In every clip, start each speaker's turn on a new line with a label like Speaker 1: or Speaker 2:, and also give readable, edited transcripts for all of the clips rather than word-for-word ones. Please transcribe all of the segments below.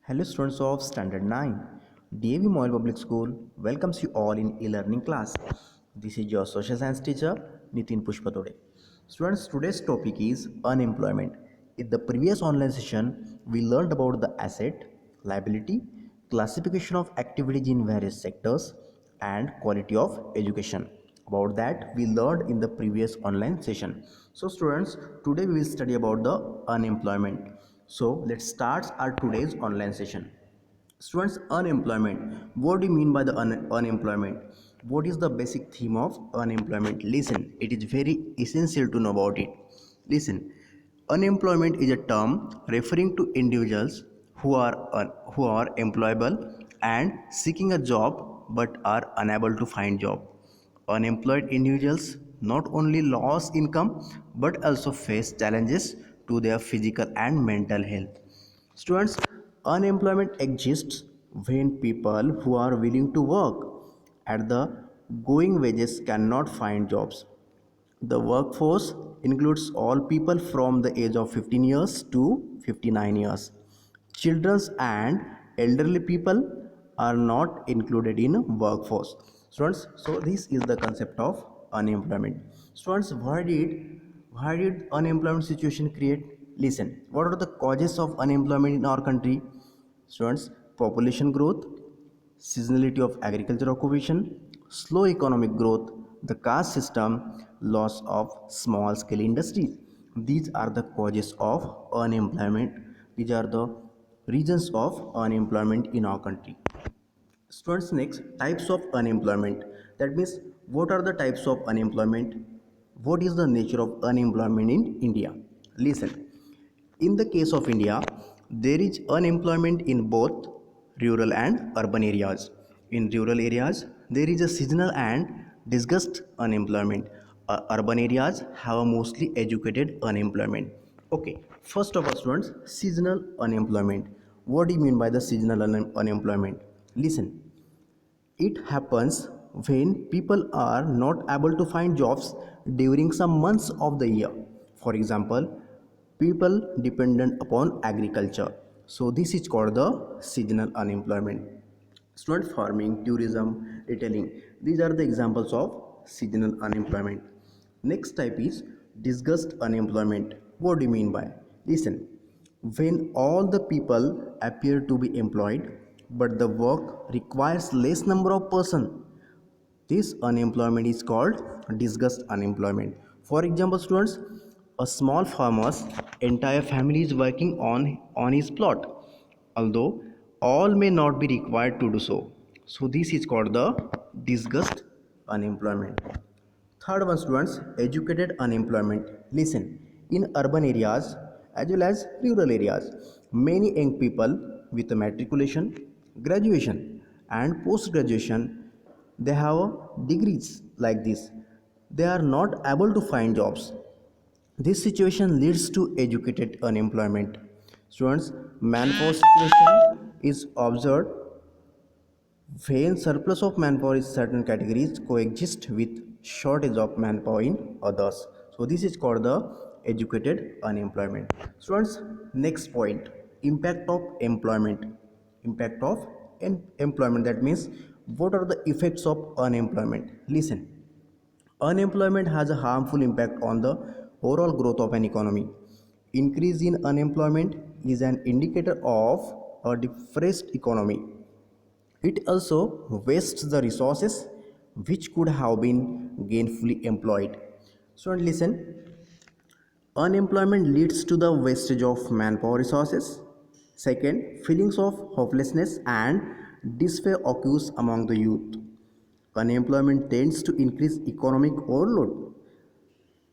Speaker 1: Hello students of Standard 9. DAV Moyle Public School welcomes you all in e-learning class. This is your social science teacher Nitin Pushpatode. Students, today's topic is unemployment. In the previous online session, we learned about the asset, liability, classification of activities in various sectors, and quality of education. About that, we learned in the previous online session. So students, today we will study about the unemployment. So let's start our today's online session. Students, unemployment. What do you mean by the unemployment? What is the basic theme of unemployment? Listen, it is very essential to know about it. Listen, unemployment is a term referring to individuals who are employable and seeking a job but are unable to find job. Unemployed individuals not only lose income but also face challenges to their physical and mental health. Students, unemployment exists when people who are willing to work at the going wages cannot find jobs. The workforce includes all people from the age of 15 years to 59 years. Children and elderly people are not included in workforce. Students, so this is the concept of unemployment. Students, why did unemployment situation create? Listen, what are the causes of unemployment in our country? Students, population growth, seasonality of agriculture occupation, slow economic growth, the caste system, loss of small scale industries. These are the causes of unemployment. These are the reasons of unemployment in our country. Students, next, types of unemployment. That means, what are the types of unemployment? What is the nature of unemployment in India? Listen, in the case of India, there is unemployment in both rural and urban areas. In rural areas, there is a seasonal and disguised unemployment. Urban areas have a mostly educated unemployment. Okay, first of all, students, seasonal unemployment. What do you mean by the seasonal unemployment? Listen, it happens when people are not able to find jobs during some months of the year. For example, people dependent upon agriculture. So this is called the seasonal unemployment. Student, farming, tourism, retailing. These are the examples of seasonal unemployment. Next type is disguised unemployment. What do you mean by? Listen, when all the people appear to be employed, but the work requires less number of person, this unemployment is called disguised unemployment. For example, students, a small farmer's entire family is working on his plot, although all may not be required to do so. So this is called the disguised unemployment. Third one, students, educated unemployment. Listen, in urban areas as well as rural areas, many young people with matriculation, graduation, and post graduation, they have degrees like this. They are not able to find jobs. This situation leads to educated unemployment. Students, manpower situation is observed when surplus of manpower in certain categories coexist with shortage of manpower in others. So this is called the educated unemployment. Students, next point, impact of employment. Impact of employment, that means what are the effects of unemployment? Listen, unemployment has a harmful impact on the overall growth of an economy. Increase in unemployment is an indicator of a depressed economy. It also wastes the resources which could have been gainfully employed. So, listen, unemployment leads to the wastage of manpower resources. Second, feelings of hopelessness and despair occurs among the youth. Unemployment tends to increase economic overload.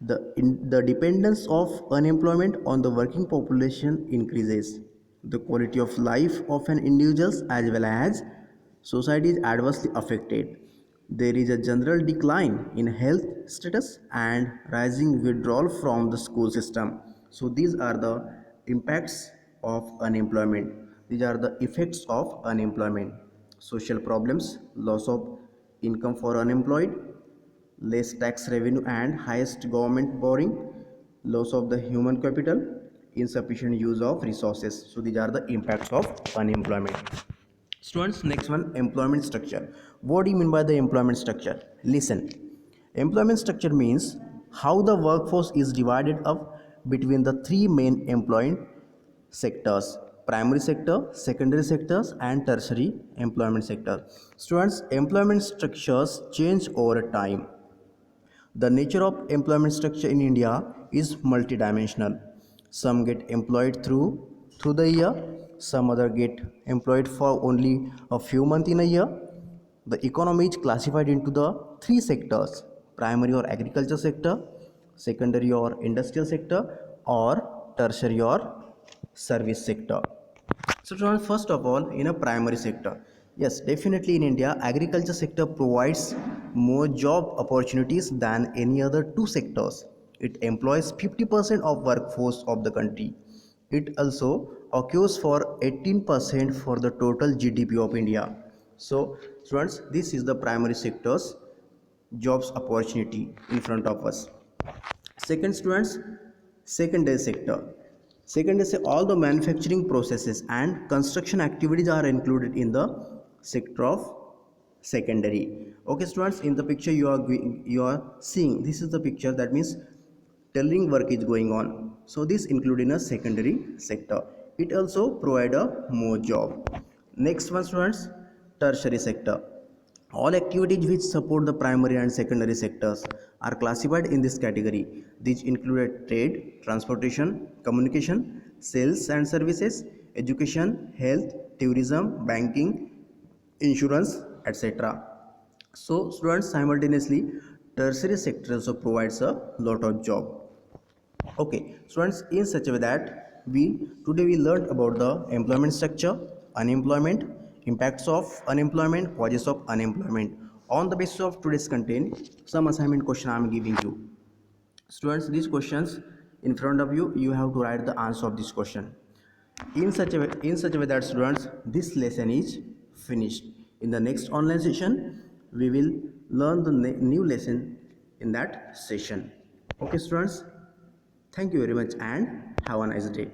Speaker 1: The dependence of unemployment on the working population increases. The quality of life of an individual as well as society is adversely affected. There is a general decline in health status and rising withdrawal from the school system. So these are the impacts of unemployment. These are the effects of unemployment. Social problems, loss of income for unemployed, less tax revenue and highest government borrowing, loss of the human capital, insufficient use of resources. So these are the impacts of unemployment. Students, next one, employment structure. What do you mean by the employment structure? Listen. Employment structure means how the workforce is divided up between the three main employment sectors: primary sector, secondary sectors, and tertiary employment sector. Students, employment structures change over time. The nature of employment structure in India is multidimensional. Some get employed through the year, some other get employed for only a few months in a year. The economy is classified into the three sectors: primary or agriculture sector, secondary or industrial sector, or tertiary or service sector. So, first of all, in a primary sector, yes, definitely in India, agriculture sector provides more job opportunities than any other two sectors. It employs 50% of workforce of the country. It also occurs for 18% for the total GDP of India. So, students, this is the primary sector's jobs opportunity in front of us. Second, students, secondary sector. Secondary say all the manufacturing processes and construction activities are included in the sector of secondary. Okay, students, in the picture you are seeing, this is the picture, that means tailoring work is going on. So this included in a secondary sector. It also provide a more job. Next one, students, tertiary sector. All activities which support the primary and secondary sectors are classified in this category. These include trade, transportation, communication, sales and services, education, health, tourism, banking, insurance, etc. So, students, simultaneously, tertiary sector also provides a lot of job. Okay, students, in such a way that we learned about the employment structure, unemployment, impacts of unemployment, causes of unemployment. On the basis of today's content, some assignment question I am giving you. Students, these questions in front of you, you have to write the answer of this question. In such a way that, students, this lesson is finished. In the next online session, we will learn the new lesson in that session. Okay, students. Thank you very much and have a nice day.